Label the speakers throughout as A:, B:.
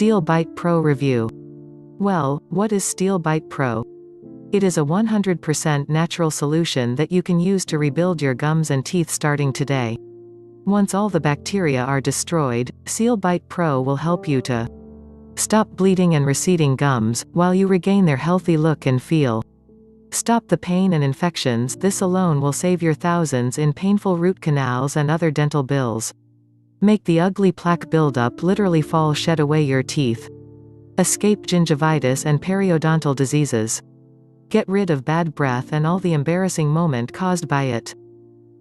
A: Steel Bite Pro Review. Well, what is Steel Bite Pro? It is a 100% natural solution that you can use to rebuild your gums and teeth starting today. Once all the bacteria are destroyed, Seal Bite Pro will help you to stop bleeding and receding gums, while you regain their healthy look and feel. Stop the pain and infections. This alone will save your thousands in painful root canals and other dental bills. Make the ugly plaque buildup literally fall, shed away your teeth. Escape gingivitis and periodontal diseases. Get rid of bad breath and all the embarrassing moment caused by it.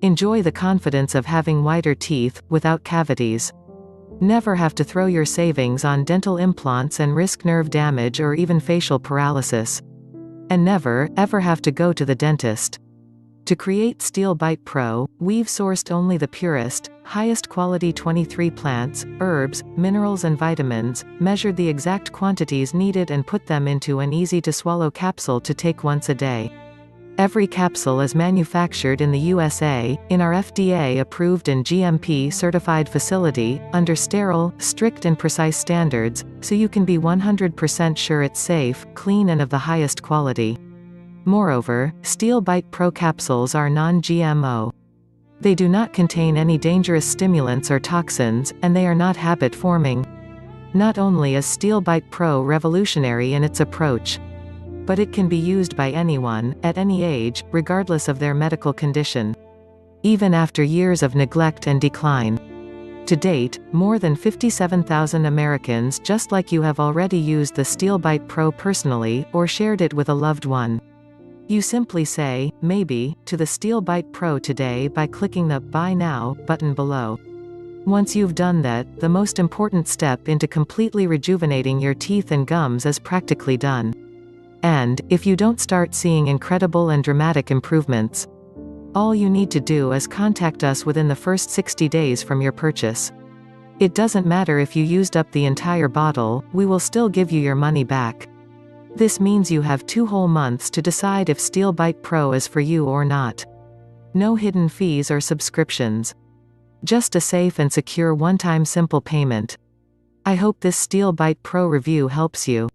A: Enjoy the confidence of having whiter teeth, without cavities. Never have to throw your savings on dental implants and risk nerve damage or even facial paralysis. And never, ever have to go to the dentist. To create Steel Bite Pro, we've sourced only the purest, highest quality 23 plants, herbs, minerals and vitamins, measured the exact quantities needed and put them into an easy-to-swallow capsule to take once a day. Every capsule is manufactured in the USA, in our FDA-approved and GMP-certified facility, under sterile, strict and precise standards, so you can be 100% sure it's safe, clean and of the highest quality. Moreover, Steel Bite Pro capsules are non-GMO. They do not contain any dangerous stimulants or toxins, and they are not habit-forming. Not only is Steel Bite Pro revolutionary in its approach, but it can be used by anyone, at any age, regardless of their medical condition. Even after years of neglect and decline. To date, more than 57,000 Americans just like you have already used the Steel Bite Pro personally, or shared it with a loved one. You simply say, maybe, to the Steel Bite Pro today by clicking the Buy Now button below. Once you've done that, the most important step into completely rejuvenating your teeth and gums is practically done. And, if you don't start seeing incredible and dramatic improvements, all you need to do is contact us within the first 60 days from your purchase. It doesn't matter if you used up the entire bottle, we will still give you your money back. This means you have 2 whole months to decide if Steel Bite Pro is for you or not. No hidden fees or subscriptions. Just a safe and secure one-time simple payment. I hope this Steel Bite Pro review helps you.